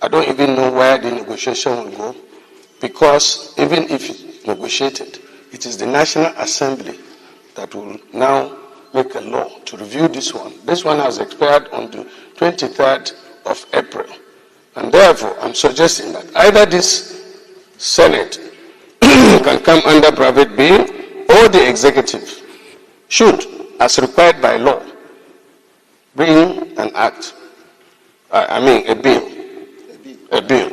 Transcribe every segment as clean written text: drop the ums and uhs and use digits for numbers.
I don't even know where the negotiation will go, because even if it's negotiated, it is the National Assembly that will now make a law to review this one. This one has expired on the 23rd of April. And therefore, I'm suggesting that either this Senate can come under private bill, or the executive should, as required by law, bring an act. A bill. A bill.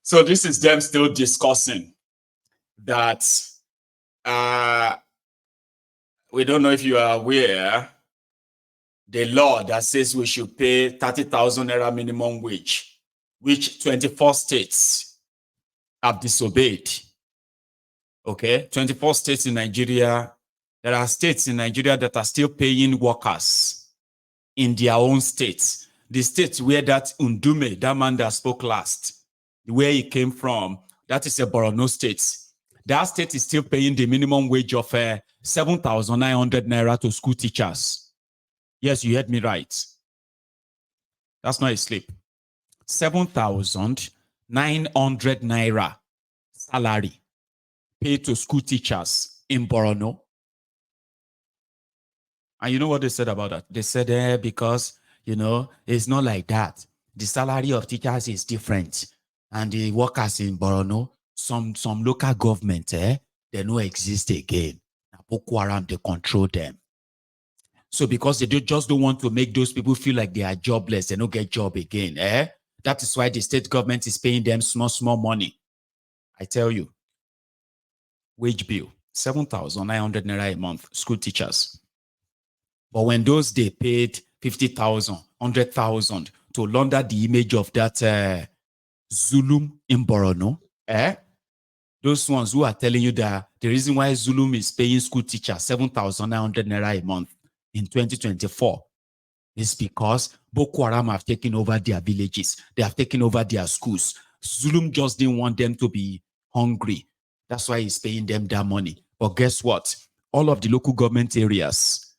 So this is them still discussing that we don't know if you are aware, the law that says we should pay 30,000 naira minimum wage, which 24 states have disobeyed. Okay, 24 states in Nigeria. There are states in Nigeria that are still paying workers in their own states. The state where that Undume, that man that spoke last, where he came from, that is a Borno state. That state is still paying the minimum wage of 7,900 naira to school teachers. Yes, you heard me right. That's not a slip. 7,900 naira salary paid to school teachers in Borno. And you know what they said about that? They said, because, it's not like that. The salary of teachers is different. And the workers in Borno, some local government, they don't exist again. Boko Haram, they control them. So because they just don't want to make those people feel like they are jobless, they don't get job again. That is why the state government is paying them small money. I tell you, wage bill, 7,900 naira a month, school teachers. But when those they paid 50,000, 100,000 to launder the image of that Zulum in Borno, those ones who are telling you that the reason why Zulum is paying school teachers 7,900 naira a month in 2024 is because Boko Haram have taken over their villages. They have taken over their schools. Zulum just didn't want them to be hungry. That's why he's paying them that money. But guess what? All of the local government areas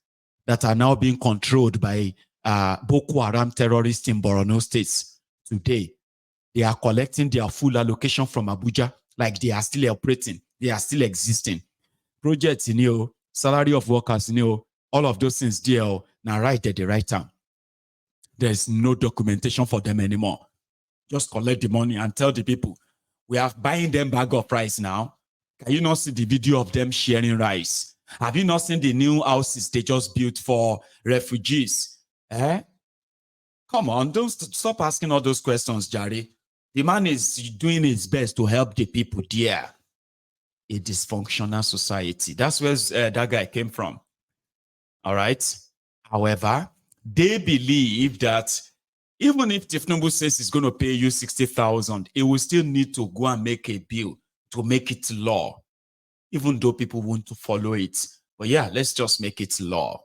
that are now being controlled by Boko Haram terrorists in Borno states today, they are collecting their full allocation from Abuja, like they are still operating, they are still existing. Projects, salary of workers, all of those things there, now right at the right time. There's no documentation for them anymore. Just collect the money and tell the people, we are buying them bag of rice now. Can you not see the video of them sharing rice? Have you not seen the new houses they just built for refugees? Come on, don't stop asking all those questions, Jari. The man is doing his best to help the people there. A dysfunctional society. That's where that guy came from. All right. However, they believe that even if Tifnubu says he's going to pay you 60,000, it will still need to go and make a bill to make it law, even though people want to follow it. But yeah, let's just make it law.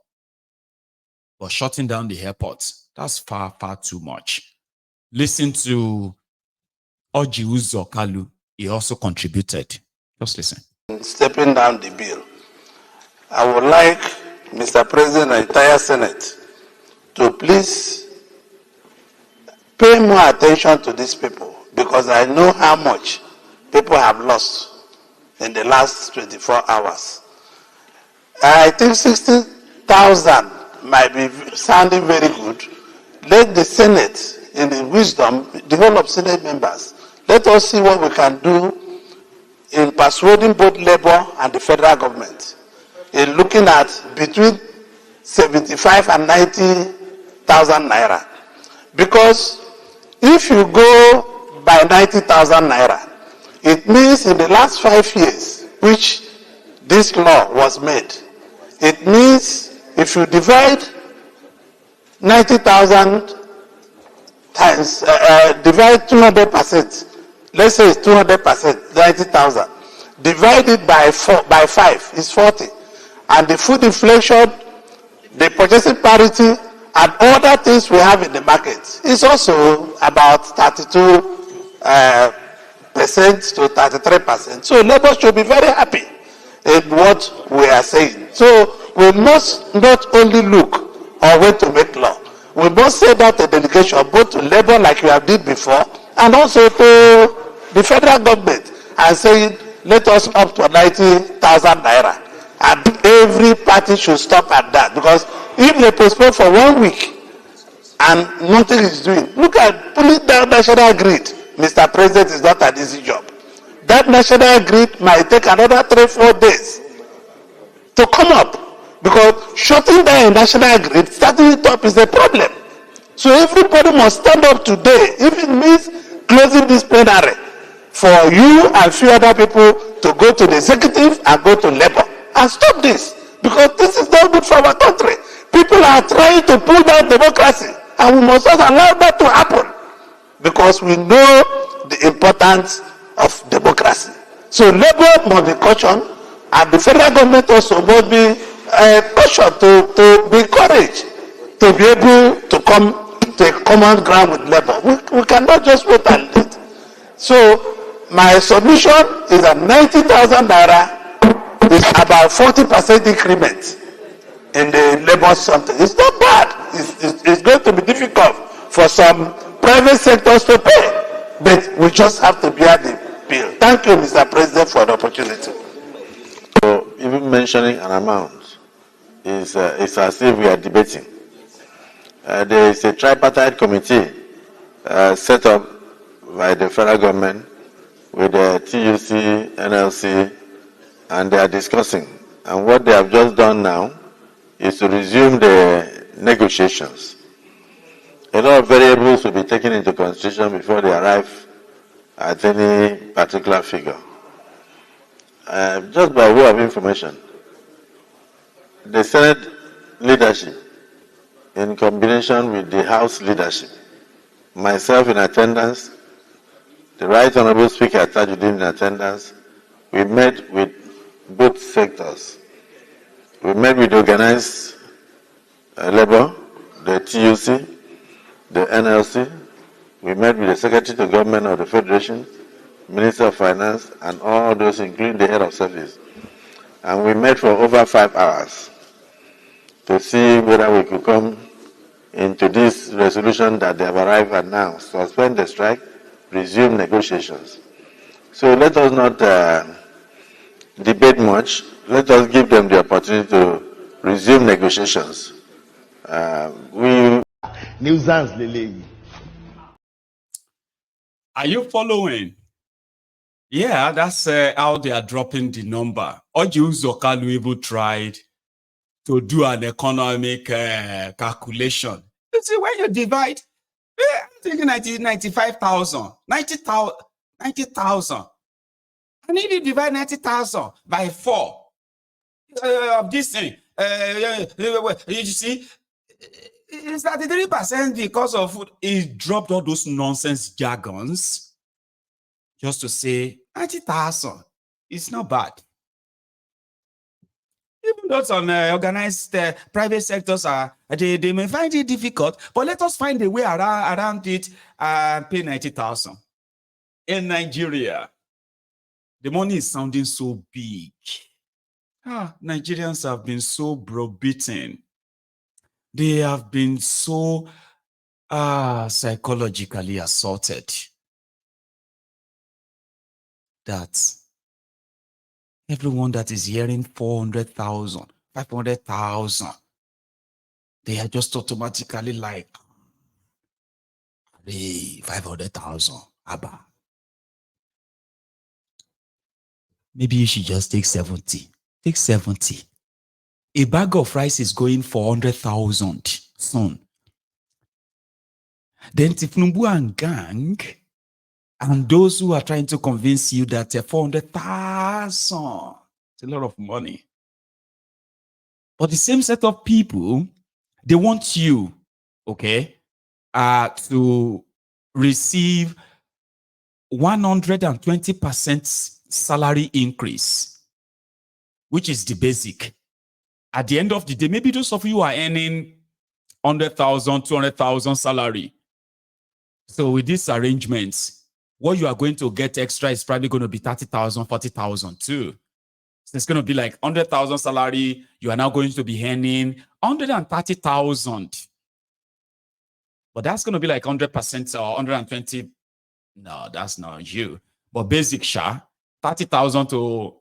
But shutting down the airport, that's far, far too much. Listen to Oji Uzo Kalu. He also contributed. Just listen. Stepping down the bill, I would like Mr. President and the entire Senate to please pay more attention to these people, because I know how much people have lost in the last 24 hours. I think 60,000 might be sounding very good. Let the Senate, in the wisdom, the whole of Senate members, let us see what we can do in persuading both Labour and the federal government in looking at between 75 and 90,000 naira. Because if you go by 90,000 naira, it means in the last 5 years, which this law was made, it means if you divide 90,000 times, divide 200%, let's say it's 200%, 90,000, divided by 5 is 40. And the food inflation, the purchasing parity, and other things we have in the market is also about 32% to 33%. So Labour should be very happy in what we are saying. So we must not only look or wait to make law, We must send out a delegation both to labor like we have did before and also to the federal government and say let us up to 90,000 naira. And every party should stop at that, because if they postpone for 1 week and nothing is doing, look at pulling down national grid. Mr. President, is not an easy job. That national grid might take another 3-4 days to come up, because shutting down a national grid, starting it up is a problem. So everybody must stand up today, if it means closing this plenary, for you and few other people to go to the executive and go to labor and stop this, because this is not good for our country. People are trying to pull down democracy, and we must not allow that to happen, because we know the importance of democracy. So labor must be cautioned, and the federal government also must be cautioned to be encouraged to be able to come to a common ground with labor. We cannot just wait and wait. So my submission is that 90,000 naira is about 40% increment in the labor something. It's not bad. It's going to be difficult for some private sectors to pay, but we just have to bear the bill. Thank you, Mr. President, for the opportunity. So even mentioning an amount is as if we are debating. There is a tripartite committee set up by the federal government with the TUC, NLC, and they are discussing. And what they have just done now is to resume the negotiations. A lot of variables will be taken into consideration before they arrive at any particular figure. Just by way of information, the Senate leadership, in combination with the House leadership, myself in attendance, the Right Honorable Speaker Tajuddin in attendance, we met with both sectors. We met with organized labor, the TUC, the NLC. We met with the Secretary to Government of the Federation, Minister of Finance, and all those, including the head of service. And we met for over 5 hours to see whether we could come into this resolution that they have arrived at now: suspend the strike, resume negotiations. So let us not debate much. Let us give them the opportunity to resume negotiations. Nuisance, Lele. Are you following? Yeah, that's how they are dropping the number. Oju Zokalu even tried to do an economic calculation. You see, when you divide, I'm thinking 95,000, 90,000. And if you divide 90,000 by 4 of this thing, you see, it's 33% because of food. He dropped all those nonsense jargons just to say 90,000. It's not bad. Even though some organized private sectors they may find it difficult, but let us find a way around it and pay 90,000. In Nigeria, the money is sounding so big. Nigerians have been so browbeaten. They have been so psychologically assaulted that everyone that is hearing 400,000, 500,000, they are just automatically like, hey, 500,000, Abba. Maybe you should just take 70. Take 70. A bag of rice is going for 100,000 soon. Then Tifnumbu and gang, and those who are trying to convince you that 400,000 is a lot of money. But the same set of people, they want you, okay, to receive 120% salary increase, which is the basic. At the end of the day, maybe those of you are earning 100,000, 200,000 salary. So with these arrangements, what you are going to get extra is probably going to be 30,000, 40,000 too. So it's going to be like 100,000 salary. You are now going to be earning 130,000. But that's going to be like 100% or 120. No, that's not you. But basic SHA, 30,000 to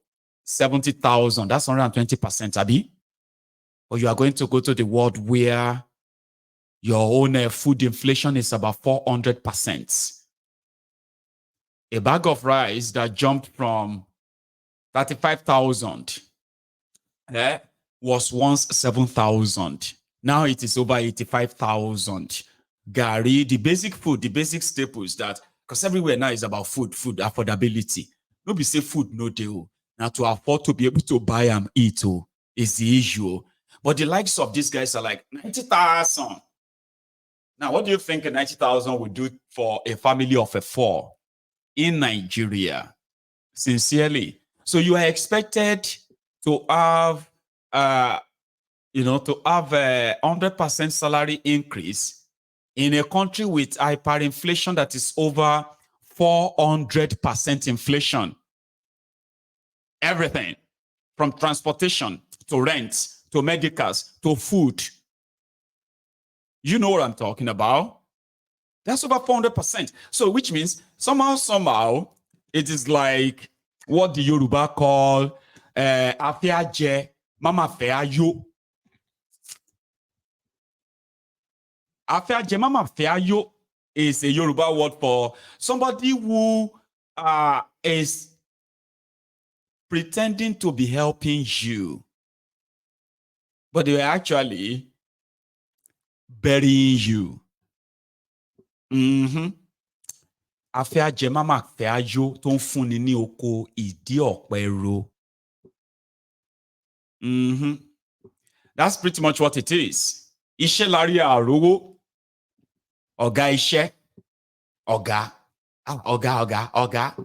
70,000, that's 120%, Abi. Or you are going to go to the world where your own food inflation is about 400%. A bag of rice that jumped from 35,000 was once 7,000. Now it is over 85,000. Gary, the basic food, the basic staples that, because everywhere now is about food affordability. Nobody say food no deal. Now to afford to be able to buy and eat is the issue. But the likes of these guys are like 90,000. Now, what do you think a 90,000 would do for a family of a 4 in Nigeria? Sincerely. So you are expected to have, to have a 100% salary increase in a country with hyperinflation that is over 400% inflation. Everything from transportation to rent to medicals to food. You know what I'm talking about. That's over 400%. So which means somehow, it is like what the Yoruba call afiaje mama feayo. Afiaje mama feayo is a Yoruba word for somebody who is pretending to be helping you, but they were actually burying you. Afiaje mama feayo tó ń fúnni ní oko ìdí ọ̀pẹ ro. That's pretty much what it is. Iṣẹ́ lárí àrówó. Ọ̀gá iṣẹ́. Ọ̀gá. Ọ̀gá.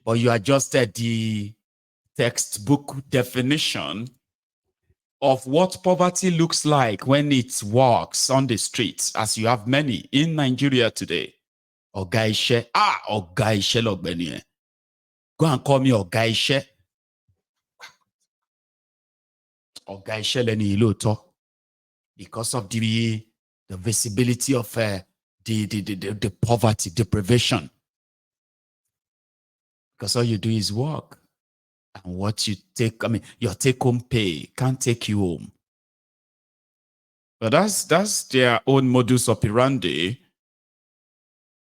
But you adjusted the textbook definition of what poverty looks like when it walks on the streets, as you have many in Nigeria today. Ọ̀gá iṣẹ́. Ọ̀gá iṣẹ́ lọ̀gbẹ́ni ẹ̀. Go and call me Ọ̀gá iṣẹ́. Ọ̀gá iṣẹ́ lẹ́ni lóòótọ́. Because of the visibility of the poverty, deprivation. Because all you do is work. And what you take, your take-home pay can't take you home. But that's their own modus operandi.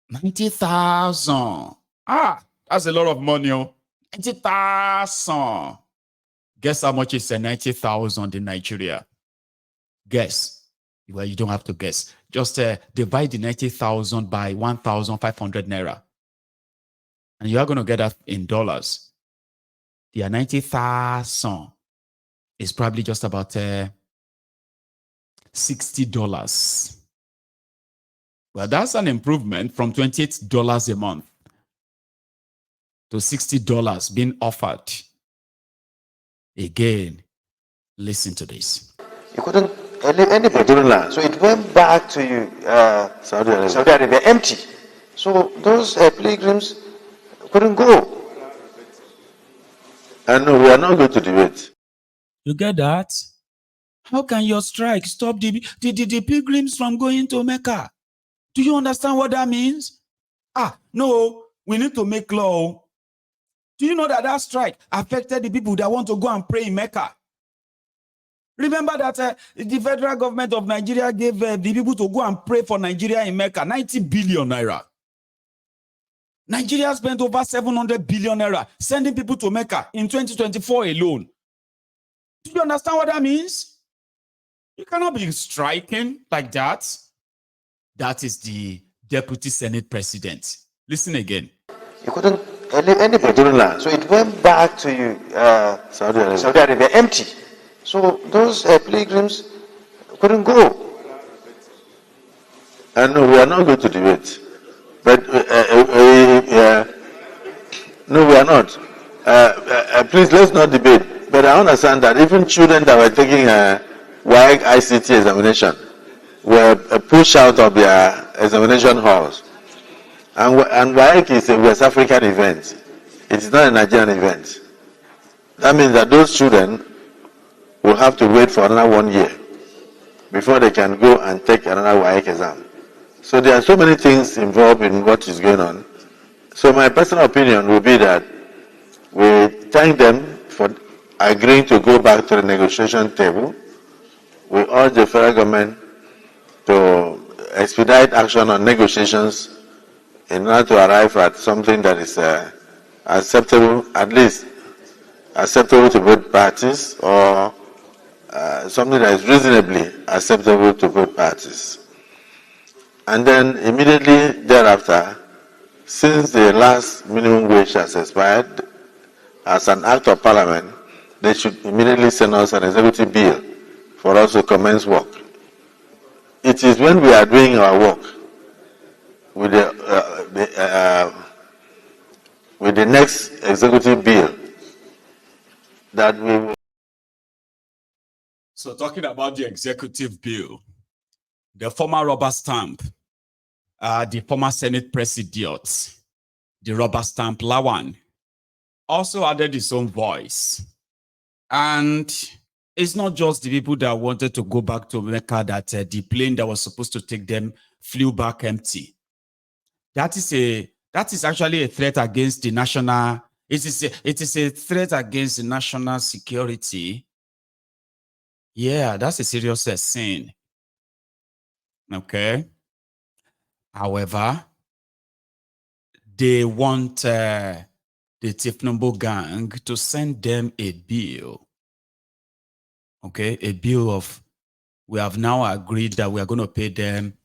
90,000. That's a lot of money. 90,000. Guess how much is 90,000 in Nigeria? Guess. Well, you don't have to guess. Just divide the 90,000 by 1,500 naira. And you are going to get that in dollars. The 90,000 is probably just about $60. Well, that's an improvement from $28 a month to $60 being offered. Again, listen to this. You couldn't leave anybody. So it went back to Saudi Arabia empty. So those pilgrims couldn't go. And no, we are not going to debate. You get that? How can your strike stop the pilgrims from going to Mecca? Do you understand what that means? No, we need to make law. Do you know that strike affected the people that want to go and pray in Mecca? Remember that the federal government of Nigeria gave the people to go and pray for Nigeria in Mecca 90 billion naira. Nigeria spent over 700 billion naira sending people to Mecca in 2024 alone. Do you understand what that means? You cannot be striking like that. That is the Deputy Senate President. Listen again. You couldn't leave anybody. So it went back to Saudi Arabia empty. So those pilgrims couldn't go. And no, we are not going to debate. But no, we are not. Please, let's not debate. But I understand that even children that were taking WAEC ICT examination were pushed out of their examination halls. And WAEC is a West African event. It is not a Nigerian event. That means that those children will have to wait for another 1 year before they can go and take another WAEC exam. So there are so many things involved in what is going on. So my personal opinion would be that we thank them for agreeing to go back to the negotiation table. We urge the federal government to expedite action on negotiations in order to arrive at something that is acceptable, at least acceptable to both parties, or something that is reasonably acceptable to both parties. And then immediately thereafter, since the last minimum wage has expired, as an act of parliament, they should immediately send us an executive bill for us to commence work. It is when we are doing our work with the next executive bill that we will. So talking about the executive bill, the former rubber stamp, the former Senate President, the rubber stamp Lawan, also added his own voice. And it's not just the people that wanted to go back to Mecca that the plane that was supposed to take them flew back empty. That is actually a threat against the national. It is a threat against the national security. Yeah, that's a serious sin. Okay. However, they want the Tifnumbo gang to send them a bill. Okay, a bill of, we have now agreed that we are going to pay them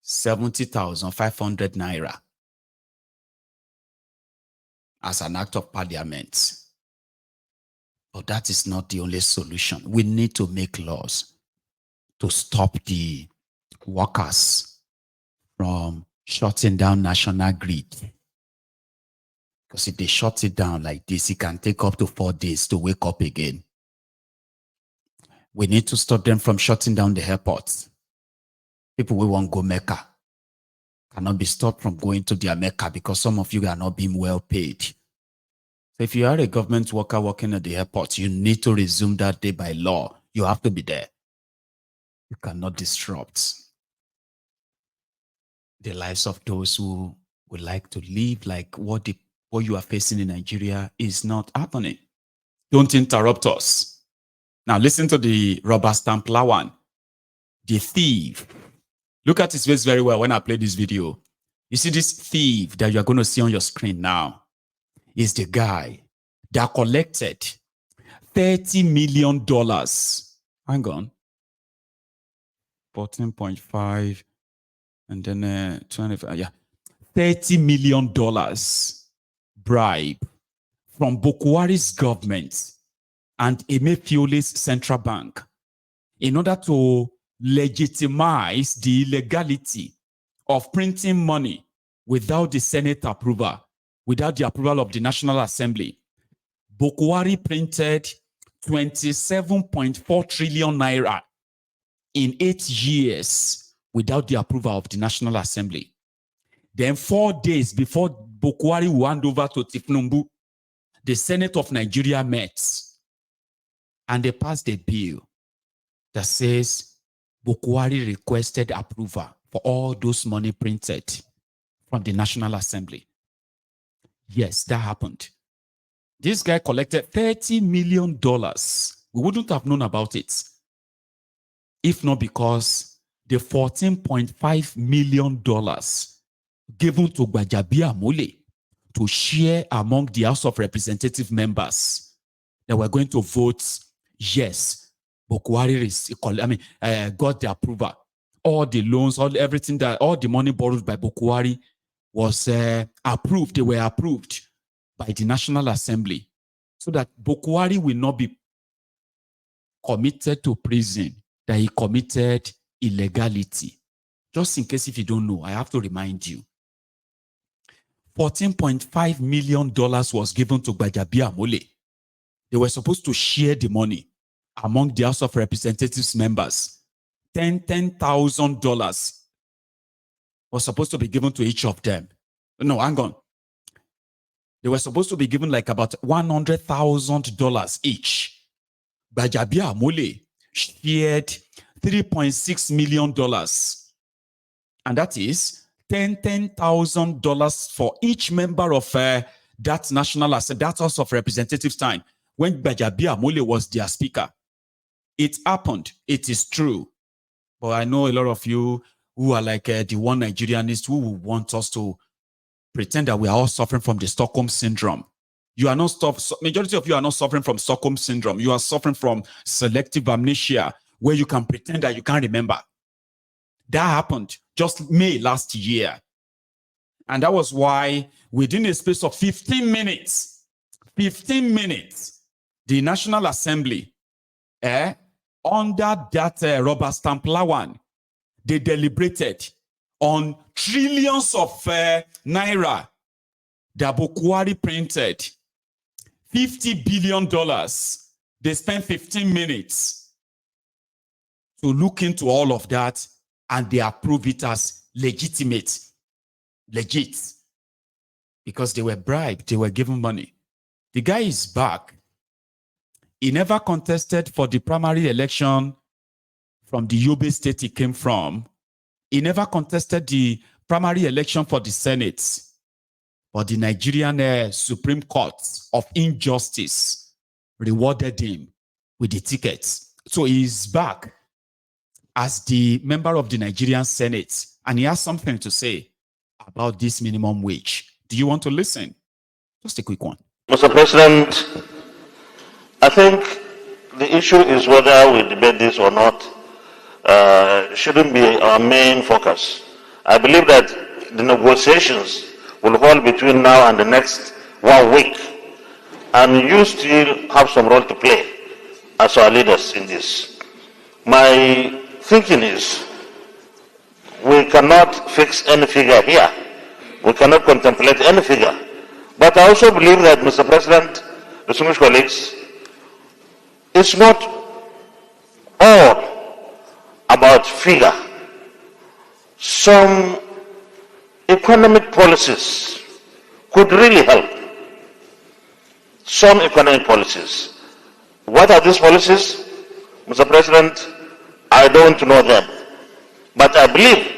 70,500 naira as an act of parliament. But that is not the only solution. We need to make laws to stop the workers from shutting down national grid. Because if they shut it down like this, it can take up to 4 days to wake up again. We need to stop them from shutting down the airports. People who won't go Mecca cannot be stopped from going to their Mecca because some of you are not being well paid. So if you are a government worker working at the airport, you need to resume that day by law. You have to be there. You cannot disrupt the lives of those who would like to live like what you are facing in Nigeria is not happening. Don't interrupt us. Now listen to the rubber stamp Lawan, the thief. Look at his face very well when I play this video. You see this thief that you are going to see on your screen now is the guy that collected $30 million. Hang on. 14.5 and then 25. Yeah. $30 million bribe from Bokwari's government and Emefiole's central bank in order to legitimize the illegality of printing money without the Senate approval, without the approval of the National Assembly. Bokwari printed 27.4 trillion naira in 8 years without the approval of the National Assembly. Then 4 days before Bokwari will hand over to Tifnumbu, the Senate of Nigeria met and they passed a bill that says Bokwari requested approval for all those money printed from the National Assembly. Yes, that happened. This guy collected $30 million. We wouldn't have known about it if not because the $14.5 million given to Gbajabia Mole to share among the House of Representative members that were going to vote yes, Bokwari got the approval. All the loans, all the money borrowed by Bokwari was approved. They were approved by the National Assembly so that Bokwari will not be committed to prison, that he committed illegality. Just in case if you don't know, I have to remind you. $14.5 million was given to Gbajabia Mole. They were supposed to share the money among the House of Representatives members. $10,000 was supposed to be given to each of them. No, hang on. They were supposed to be given like about $100,000 each. Gbajabia Mole shared $3.6 million. And that is $10,000 for each member of that National Assembly, that House of Representatives time, when Bajabia Mole was their speaker. It happened. It is true. But I know a lot of you who are like the one Nigerianist who want us to pretend that we are all suffering from the Stockholm syndrome. You are not majority of you are not suffering from Stockholm syndrome. You are suffering from selective amnesia, where you can pretend that you can't remember. That happened just May last year. And that was why within a space of 15 minutes, the National Assembly, under that rubber stamp Lawan, they deliberated on trillions of naira that Bukwari printed. $50 billion. They spent 15 minutes to look into all of that, and they approved it as legit, because they were bribed, they were given money. The guy is back. He never contested for the primary election from the Yobe state he came from. He never contested the primary election for the Senate. But the Nigerian Supreme Court of Injustice rewarded him with the tickets. So he's back as the member of the Nigerian Senate, and he has something to say about this minimum wage. Do you want to listen? Just a quick one. Mr. President, I think the issue is whether we debate this or not. Shouldn't be our main focus. I believe that the negotiations will hold between now and the next 1 week, and you still have some role to play as our leaders in this. My thinking is we cannot fix any figure here. We cannot contemplate any figure. But I also believe that, Mr. President, distinguished colleagues, it's not all about figure. Some economic policies could really help. Some economic policies. What are these policies? Mr. President, I don't know them. But I believe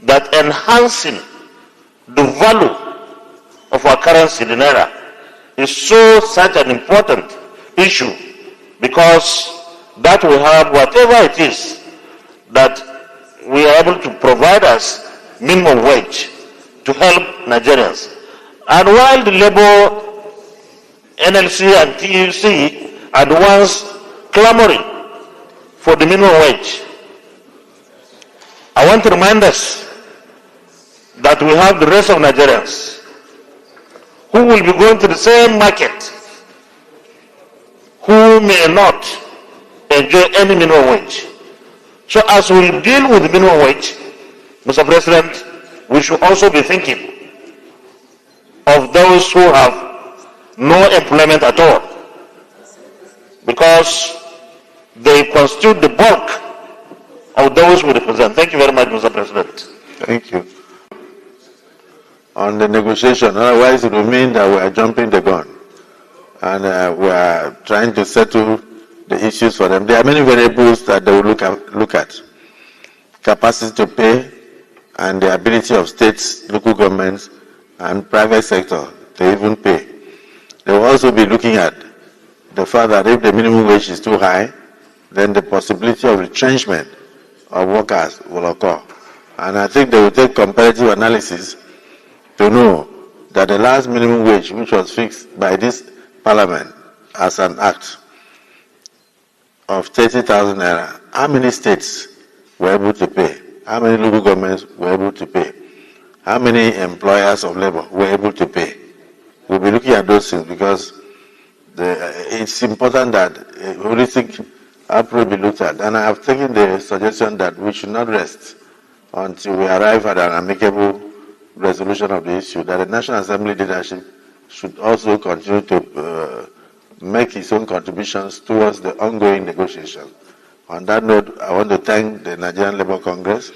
that enhancing the value of our currency, the naira, is such an important issue, because that will have whatever it is that we are able to provide us minimum wage to help Nigerians. And while the Labour, NLC and TUC are the ones clamoring for the minimum wage, I want to remind us that we have the rest of Nigerians who will be going to the same market, who may not enjoy any minimum wage. So as we deal with the minimum wage, Mr. President, we should also be thinking of those who have no employment at all, because they constitute the bulk of those we represent. Thank you very much, Mr. President. Thank you. On the negotiation, otherwise it will mean that we are jumping the gun, and we are trying to settle the issues for them. There are many variables that they will look at. Capacity to pay, and the ability of states, local governments, and private sector to even pay. They will also be looking at the fact that if the minimum wage is too high, then the possibility of retrenchment of workers will occur. And I think they will take comparative analysis to know that the last minimum wage, which was fixed by this parliament as an act of 30,000 naira, how many states were able to pay? How many local governments were able to pay? How many employers of labor were able to pay? We'll be looking at those things, because it's important that a holistic approach be looked at. And I have taken the suggestion that we should not rest until we arrive at an amicable resolution of the issue, that the National Assembly leadership should also continue to make its own contributions towards the ongoing negotiation. On that note, I want to thank the Nigerian Labour Congress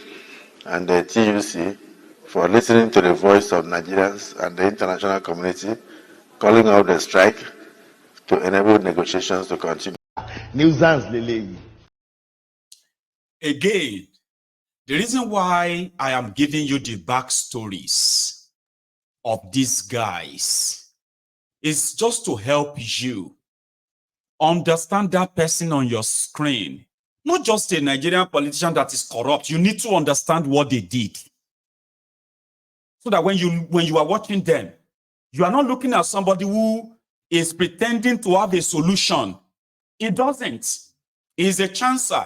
and the TUC for listening to the voice of Nigerians and the international community, calling out the strike to enable negotiations to continue. Nuisance lele. again, the reason why I am giving you the backstories of these guys is just to help you understand that person on your screen. Not just a Nigerian politician that is corrupt. You need to understand what they did. So that when you are watching them, you are not looking at somebody who is pretending to have a solution. He doesn't. He's a chancer.